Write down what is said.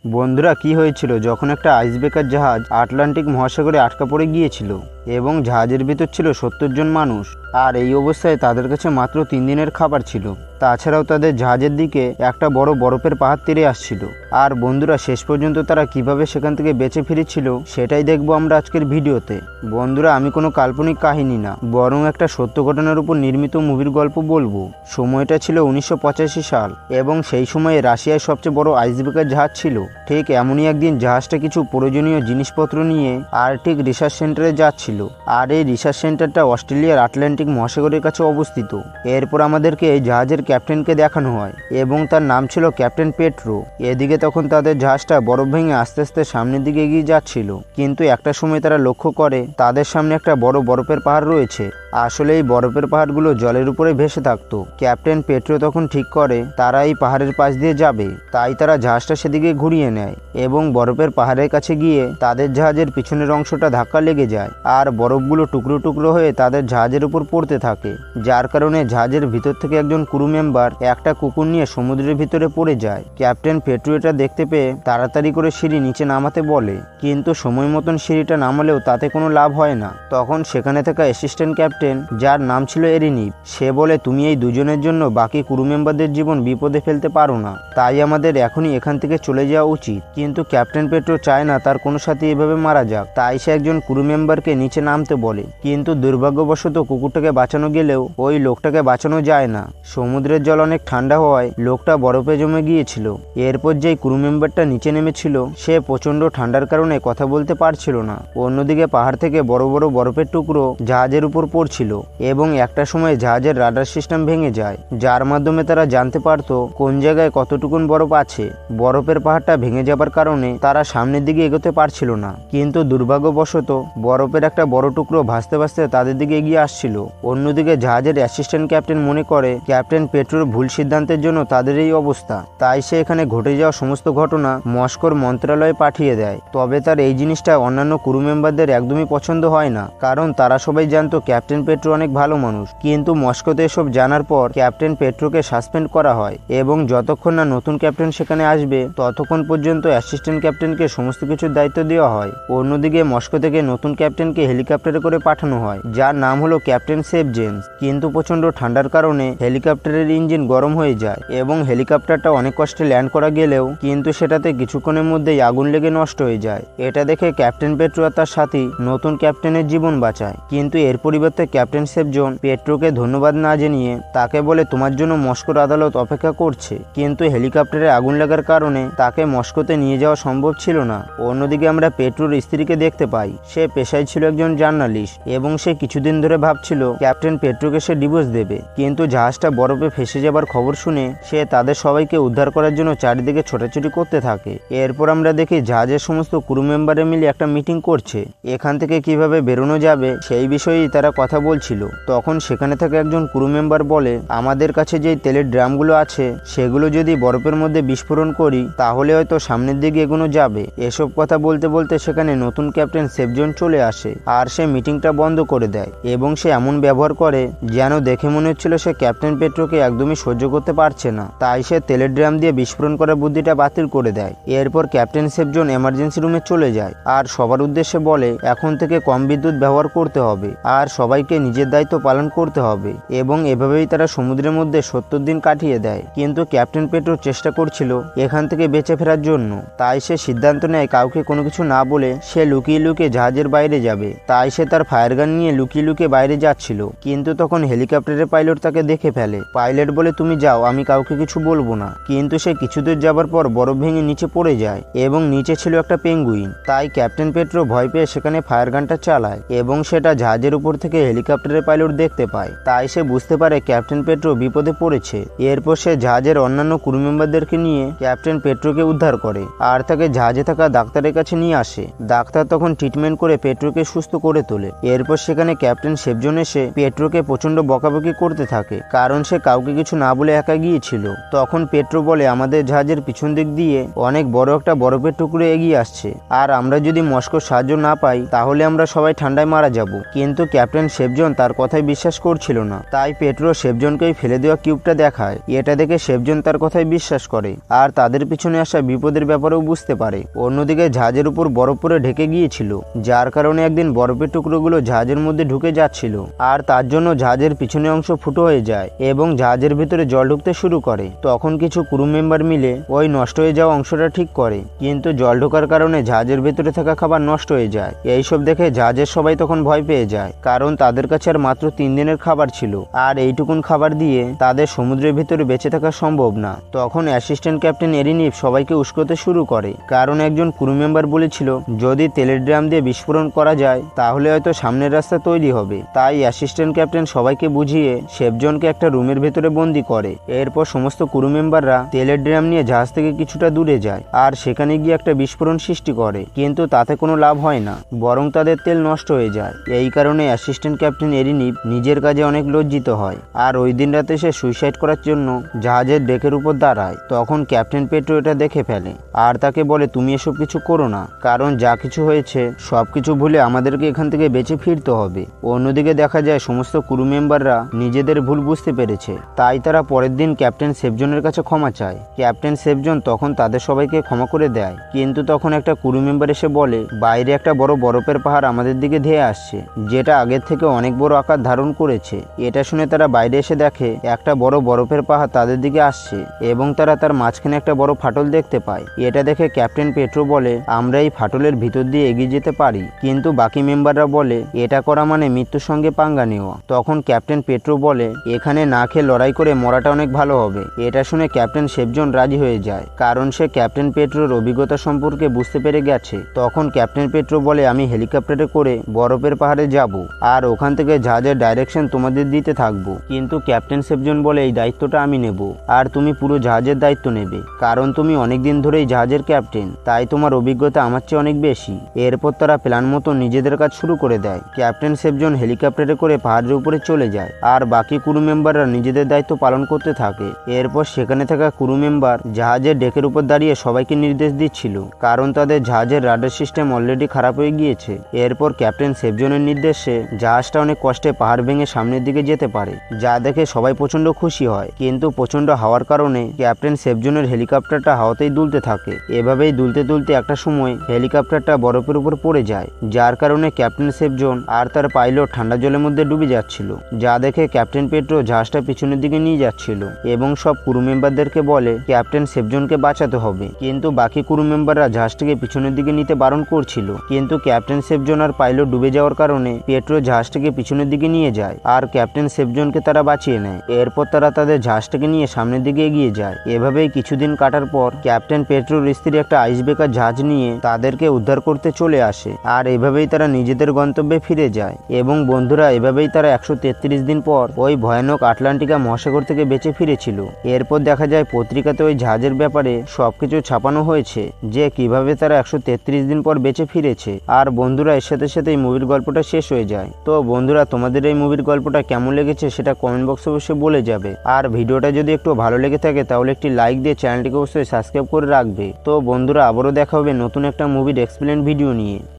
বন্ধুরা, কি হয়েছিল যখন একটা আইসব্রেকার জাহাজ আটলান্টিক মহাসাগরে আটকা পড়ে গিয়েছিল এবং জাহাজের ভিতর ছিল 70 জন মানুষ। আর এই অবস্থায় তাদের কাছে মাত্র 3 দিনের খাবার ছিল। তাছাড়াও তাদের জাহাজের দিকে একটা বড় বরফের পাহাড় তেড়ে আসছিল। আর বন্ধুরা, শেষ পর্যন্ত তারা কিভাবে সেখান থেকে বেঁচে ফিরেছিল সেটাই দেখবো আমরা আজকের ভিডিওতে। বন্ধুরা, আমি কোনো কাল্পনিক কাহিনী না, বরং একটা সত্য ঘটনার উপর নির্মিত মুভির গল্প বলবো। সময়টা ছিল 1985 সাল এবং সেই সময়ে রাশিয়ায় সবচেয়ে বড় আইসব্রেকার জাহাজ ছিল। ঠিক এমনই একদিন জাহাজটা কিছু প্রয়োজনীয় জিনিসপত্র নিয়ে আর্কটিক রিসার্চ সেন্টারে যাচ্ছিল। আর এই রিসার্চ সেন্টারটা অস্ট্রেলিয়ার আটলান্টিক মহাসাগরের কাছে অবস্থিত। এরপর আমাদেরকে এই জাহাজের ক্যাপ্টেনকে দেখানো হয় এবং তার নাম ছিল ক্যাপ্টেন পেট্রো। এদিকে তখন তাদের জাহাজটা বরফ ভেঙে আস্তে আস্তে সামনের দিকে এগিয়ে যাচ্ছিল, কিন্তু একটা সময় তারা লক্ষ্য করে তাদের সামনে একটা বড় বরফের পাহাড় রয়েছে। আসলে এই বরফের পাহাড়গুলো জলের উপরে ভেসে থাকতো। ক্যাপ্টেন পেট্রো তখন ঠিক করে তারা এই পাহাড়ের পাশ দিয়ে যাবে, তাই তারা জাহাজটা সেদিকে ঘুরিয়ে নেয় এবং বরফের পাহাড়ের কাছে গিয়ে তাদের জাহাজের পিছনের অংশটা ধাক্কা লেগে যায় আর বরফগুলো টুকরো টুকরো হয়ে তাদের জাহাজের উপর পড়তে থাকে, যার কারণে জাহাজের ভিতর থেকে একজন ক্রু মেম্বার একটা কুকুর নিয়ে সমুদ্রের ভিতরে পড়ে যায়। ক্যাপ্টেন পেট্রো এটা দেখতে পেয়ে তাড়াতাড়ি করে সিঁড়ি নিচে নামাতে বলে, কিন্তু সময় মতন সিঁড়িটা নামালেও তাতে কোনো লাভ হয় না। তখন সেখানে থাকা অ্যাসিস্ট্যান্ট ক্যাপ্টেন, যার নাম ছিল এরিনিভ, সে বলে, তুমি এই দুজনের জন্য বাকি ক্রু মেম্বারদের জীবন বিপদে ফেলতে পারো না, তাই আমাদের এখনই এখান থেকে চলে যাওয়া উচিত। কিন্তু ক্যাপ্টেন পেট্রো চায় না তার কোনো সাথী এভাবে মারা যাক, তাই সে একজন ক্রু মেম্বারকে নিচে নামতে বলে। কিন্তু দুর্ভাগ্যবশত কুকুরটাকে বাঁচানো গেলেও ওই লোকটাকে বাঁচানো যায় না। সমুদ্রের জল অনেক ঠান্ডা হওয়ায় লোকটা বরফে জমে গিয়েছিল। এরপর যেই ক্রু মেম্বারটা নিচে নেমেছিল সে প্রচন্ড ঠান্ডার কারণে কথা বলতে পারছিল না। অন্যদিকে পাহাড় থেকে বড় বড় বরফের টুকরো জাহাজের উপর পড়ছিল এবং একটা সময় জাহাজের রাডার সিস্টেম ভেঙে যায়, যার মাধ্যমে তারা জানতে পারতো কোন জায়গায় কতটুকুন বরফ আছে। বরফের পাহাড়টা ভেঙে যাবার কারণে তারা সামনের দিকে এগোতে পারছিল না, কিন্তু দুর্ভাগ্যবশত বরফের একটা বড় টুকরো ভাসতে ভাসতে তাদের দিকে এগিয়ে আসছিল। অন্যদিকে জাহাজের অ্যাসিস্ট্যান্ট ক্যাপ্টেন মনে করে ক্যাপ্টেন পেট্রোর ভুল সিদ্ধান্তের জন্য তাদের এই অবস্থা, তাই সে এখানে ঘটে যাওয়া সমস্ত ঘটনা মস্কোর মন্ত্রণালয়ে পাঠিয়ে দেয়। তবে তার এই জিনিসটা অন্যান্য ক্রু মেম্বারদের একদমই পছন্দ হয় না, কারণ তারা সবাই জানতো ক্যাপ্টেন পেট্রো অনেক ভালো মানুষ। কিন্তু মস্কোতে এসব জানার পর ক্যাপ্টেন পেট্রোকে সাসপেন্ড করা হয় এবং যতক্ষণ না নতুন ক্যাপ্টেন সেখানে আসবে ততক্ষণ পর্যন্ত অ্যাসিস্ট্যান্ট ক্যাপ্টেনকে সমস্ত কিছুর দায়িত্ব দেওয়া হয়। অন্যদিকে মস্কো থেকে নতুন ক্যাপ্টেনকে হেলিকপ্টারে করে পাঠানো হয়, যার নাম হলো ক্যাপ্টেন সেভ জেমস। কিন্তু প্রচন্ড ঠান্ডার কারণে হেলিকপ্টারের ইঞ্জিন গরম হয়ে যায় এবং হেলিকপ্টারটা অনেক কষ্টে ল্যান্ড করা গেলেও কিন্তু সেটাতে কিছুক্ষণের মধ্যেই আগুন লেগে নষ্ট হয়ে যায়। এটা দেখে ক্যাপ্টেন পেট্রো আর তার সাথী নতুন ক্যাপ্টেনের জীবন বাঁচায়, কিন্তু এর পরিবর্তে ক্যাপ্টেন সেভজন পেট্রোকে ধন্যবাদ না জানিয়ে তাকে বলে, তোমার জন্য মস্কোর আদালত অপেক্ষা করছে। কিন্তু হেলিকপ্টারে আগুন লাগার কারণে তাকে মস্কোতে নিয়ে যাওয়া সম্ভব ছিল না। অন্যদিকে আমরা পেট্রোর স্ত্রীকে দেখতে পাই, সে পেশায় ছিল একজন জার্নালিস্ট এবং সে কিছুদিন ধরে ভাবছিল ক্যাপ্টেন পেট্রোকে সে ডিভোর্স দেবে। কিন্তু জাহাজটা বরফে ফেসে যাবার খবর শুনে সে তাদের সবাইকে উদ্ধার করার জন্য চারিদিকে ছোটাছুটি করতে থাকে। এরপর আমরা দেখি জাহাজের সমস্ত ক্রু মেম্বারে মিলে একটা মিটিং করছে, এখান থেকে কিভাবে বেরোনো যাবে সেই বিষয়েই তারা কথা বলছিল। তখন সেখানে থাকা একজন ক্রু মেম্বার বলে, আমাদের কাছে যে তেলের ড্রামগুলো আছে সেগুলো যদি বরফের মধ্যে বিস্ফোরণ করি তাহলে হয়তো সামনের দিকে এগোনো যাবে। এসব কথা বলতে বলতে সেখানে নতুন ক্যাপ্টেন সেভজন চলে আসে আর সে মিটিংটা বন্ধ করে দেয় এবং সে এমন ব্যবহার করে যেন দেখে মনে হচ্ছিল সে ক্যাপ্টেন পেট্রোকে একদমই সহ্য করতে পারছে না, তাই সে তেলের ড্রাম দিয়ে বিস্ফোরণ করার বুদ্ধিটা বাতিল করে দেয়। এরপর ক্যাপ্টেন সেভজন এমার্জেন্সি রুমে চলে যায় আর সবার উদ্দেশ্যে বলে এখন থেকে কম বিদ্যুৎ ব্যবহার করতে হবে আর সবাইকে নিজের দায়িত্ব পালন করতে হবে এবং এভাবেই তারা সমুদ্রের মধ্যে 70 দিন কাটিয়ে দেয়। কিন্তু ক্যাপ্টেন পেট্রো চেষ্টা করছিল এখান থেকে বেঁচে ফেরার জন্য, তাই সে সিদ্ধান্ত নেয় কাউকে কোনো কিছু না বলে সে লুকিয়ে লুকিয়ে জাহাজের বাইরে যাবে। তাই সে তার ফায়ার গান নিয়ে লুকিয়ে লুকিয়ে বাইরে যাচ্ছিল, কিন্তু তখন হেলিকপ্টারের পাইলট তাকে দেখে ফেলে। পাইলট বলে, তুমি যাও, আমি কাউকে কিছু বলবো না। কিন্তু সে কিছু দূর যাবার পর বরফ ভেঙে নিচে পড়ে যায় এবং নিচে ছিল একটা পেঙ্গুইন। তাই ক্যাপ্টেন পেট্রো ভয় পেয়ে সেখানে ফায়ার গানটা চালায় এবং সেটা জাহাজের উপর থেকে হেলিকপ্টারের পাইলট দেখতে পায়। তাই সে বুঝতে পারে ক্যাপ্টেন পেট্রো বিপদে পড়েছে। এরপর সে জাহাজের অন্যান্য ক্রু মেম্বারদেরকে নিয়ে ক্যাপ্টেন পেট্রোকে উদ্ধার করে আর তাকে জাহাজে থাকা ডাক্তারের কাছে নিয়ে আসে। ডাক্তার তখন ট্রিটমেন্ট করে পেট্রোকে সুস্থ করে তোলে। এরপর সেখানে ক্যাপ্টেন সেভজন এসে পেট্রোকে প্রচন্ড বকাবকি করতে থাকে, কারণ সে কাউকে কিছু না বলে একা গিয়েছিল। তখন পেট্রো বলে, আমাদের জাহাজের পিছন দিক দিয়ে অনেক বড় একটা বরফের টুকরো এগিয়ে আসছে আর আমরা যদি মস্কোর সাহায্য না পাই তাহলে আমরা সবাই ঠান্ডায় মারা যাব। কিন্তু ক্যাপ্টেন শেফজন তার কথাই বিশ্বাস করছিল না। তাই পেট্রো শেফজনকেই ফেলে দেওয়া কিউবটা দেখায়। এটা দেখে শেফজন তার কথাই বিশ্বাস করে আর তাদের পিছনে আসা বিপদের ব্যাপারেও বুঝতে পারে। অন্যদিকে জাহাজের উপর বরফ পরে ঢেকে গিয়েছিল, যার কারণে একদিন বরফের টুকরোগুলো জাহাজের মধ্যে ঢুকে যাচ্ছিল আর তার জন্য জাহাজের পিছনের অংশ ফুটো হয়ে যায় এবং জাহাজের ভিতরে জল ঢুকতে শুরু করে। তখন কিছু ক্রু মেম্বার মিলে ওই নষ্ট হয়ে যাওয়া অংশটা ঠিক করে, কিন্তু জল ঢোকার কারণে জাহাজের ভিতরে থাকা খাবার নষ্ট হয়ে যায়। এইসব দেখে জাহাজের সবাই তখন ভয় পেয়ে যায়, কারণ তাদের কাছে আর মাত্র 3 দিনের খাবার ছিল আর এইটুকুন খাবার দিয়ে তাদের সমুদ্রের ভিতরে বেঁচে থাকা সম্ভব না। তখন অ্যাসিস্ট্যান্ট ক্যাপ্টেন এরিনিভ সবাইকে উস্কোতে শুরু করে, কারণ একজন ক্রু মেম্বার বলেছিল যদি তেলের ড্রাম দিয়ে বিস্ফোরণ করা যায় তাহলে হয়তো সামনের রাস্তা তৈরি হবে। তাই অ্যাসিস্ট্যান্ট ক্যাপ্টেন সবাইকে বুঝিয়ে শেফজনকে একটা রুমের ভেতরে বন্দি করে। এরপর সমস্ত ক্রু মেম্বাররা তেলের ড্রাম নিয়ে জাহাজ থেকে কিছুটা দূরে যায় আর সেখানে গিয়ে একটা বিস্ফোরণ সৃষ্টি করে, কিন্তু তাতে কোনো লাভ হয় না, বরং তাদের তেল নষ্ট হয়ে যায়। এই কারণে অ্যাসিস্ট্যান্ট ক্যাপ্টেন এরিনিভ নিজের কাজে অনেক লজ্জিত হয় আর ওই দিন রাতে সে সুইসাইড করার জন্য জাহাজের ডেকের উপর দাঁড়ায়। তখন ক্যাপ্টেন পেট্রো এটা দেখে ফেলে আর তাকে বলে তুমি এসব কিছু করো না, কারণ যা কিছু হয়েছে সবকিছু ভুলে আমাদেরকে এখান থেকে বেঁচে ফিরতে হবে। অন্যদিকে দেখা যায় সমস্ত ক্রু মেম্বাররা নিজেদের ভুল বুঝতে পেরেছে, তাই তারা পরের দিন ক্যাপ্টেন শেফজনের কাছে ক্ষমা চায়। ক্যাপ্টেন শেফজন তখন তাদের সবাইকে ক্ষমা করে দেয়, কিন্তু তখন একটা ক্রু মেম্বার এসে বলে বাইরে একটা বড় বরফের পাহাড় আমাদের দিকে ধেয়ে আসছে, যেটা আগের থেকে অনেক বড় আকার ধারণ করেছে। এটা শুনে তারা বাইরে এসে দেখে একটা বড় বরফের পাহাড় তাদের দিকে আসছে এবং তারা তার মাঝখানে একটা বড় ফাটল দেখতে পায়। এটা দেখে ক্যাপ্টেন পেট্রো বলে আমরা এই ফাটলের ভিতর দিয়ে এগিয়ে যেতে পারি, কিন্তু বাকি মেম্বাররা বলে এটা করা মানে মৃত্যুর সঙ্গে পাঙ্গা নেওয়া। তখন ক্যাপ্টেন পেট্রো বলে এখানে না খেয়ে লড়াই করে মরাটা অনেক ভালো হবে। এটা শুনে ক্যাপ্টেন শেফজন রাজি হয়ে যায়, কারণ সে ক্যাপ্টেন পেট্রোর অভিজ্ঞতা সম্পর্কে বুঝতে পেরে গেছে। তখন ক্যাপ্টেন পেট্রো বলে আমি হেলিকপ্টারে করে বরফের পাহাড়ে যাব আর ওখান থেকে জাহাজের ডাইরেকশন তোমাদের দিতে থাকবো, কিন্তু ক্যাপ্টেন শেফজন বলে এই দায়িত্বটা আমি নেব আর তুমি পুরো জাহাজের দায়িত্ব নেবে, কারণ তুমি অনেকদিন ধরেই জাহাজের ক্যাপ্টেন, তাই তোমার অভিজ্ঞতা আমার চেয়ে অনেক বেশি। এরপর তারা প্ল্যান মতো নিজেদের কাজ শুরু করে দেয়। ক্যাপ্টেন শেফজন হেলিকপ্টারে করে পাহাড়ের উপরে চলে যায় আর বাকি ক্রু মেম্বাররা নিজেদের দায়িত্ব পালন করতে থাকে। এরপর সেখানে থাকা ক্রু মেম্বার জাহাজের ডেকের উপর দাঁড়িয়ে সবাইকে নির্দেশ দিচ্ছিল, কারণ তাদের জাহাজের রাডার সিস্টেম অলরেডি খারাপ হয়ে গিয়েছে। এরপর ক্যাপ্টেন শেফজনের নির্দেশে জাহাজটা অনেক কষ্টে পাহাড় ভেঙে সামনের দিকে যেতে পারে, যা দেখে সবাই প্রচন্ড খুশি হয়। কিন্তু প্রচন্ড হাওয়ার কারণে ক্যাপ্টেন শেফজনের হেলিকপ্টারটা হাওয়াতেই দুলতে থাকে। এভাবেই দুলতে দুলতে একটা সময় হেলিকপ্টারটা বরফের উপর পড়ে যায়, যার কারণে ক্যাপ্টেন শেফজন আর তার পাইলট ঠান্ডা জলের মধ্যে ডুবে যাচ্ছিল, যা দেখে ক্যাপ্টেন পেট্রো জাহাজটা পিছনের দিকে নিয়ে যাচ্ছিল এবং সব ক্রু মেম্বারদেরকে বলে ক্যাপ্টেন শেফজনকে বাঁচাতে হবে, কিন্তু বাকি ক্রু মেম্বাররা জাহাজটিকে পিছনের দিকে নিতে বারণ করছিল। কিন্তু ক্যাপ্টেন শেফজন আর পাইলট ডুবে যাওয়ার কারণে পেট্রো জাহাজটিকে পিছনের দিকে নিয়ে যায় আর ক্যাপ্টেন শেফজনকে তারা বাঁচিয়ে নেয়। এরপর তারা তাদের জাহাজটাকে নিয়ে সামনের দিকে এগিয়ে যায়। এভাবেই কিছুদিন কাটার পর ক্যাপ্টেন পেট্রোর স্ত্রী একটা আইসব্রেকার জাহাজ নিয়ে তাদেরকে উদ্ধার করতে চলে আসে আর এভাবেই তারা নিজেদের গন্তব্যে ফিরে যায়। এবং বন্ধুরা, এভাবেই তারা 133 দিন পর ওই ভয়ানক আটলান্টিকা মহাসাগর থেকে বেঁচে ফিরেছিল। এরপর দেখা যায় পত্রিকাতে ওই জাহাজের ব্যাপারে সবকিছু ছাপানো হয়েছে যে কিভাবে তারা 133 দিন পর বেঁচে ফিরেছে। আর বন্ধুরা, এর সাথে সাথে এই মুভির গল্পটা শেষ হয়ে যায়। তো বন্ধুরা, তোমাদের এই মুভির গল্পটা কেমন লেগেছে সেটা কমেন্ট বক্সে অবশ্যই বলে যাবে। আর ভিডিওটা যদি একটু ভালো লেগে থাকে তাহলে একটি লাইক দিয়ে চ্যানেলটিকে অবশ্যই সাবস্ক্রাইব করে রাখবে। তো বন্ধুরা, আবারও দেখা হবে নতুন একটা মুভির এক্সপ্লেন ভিডিও নিয়ে।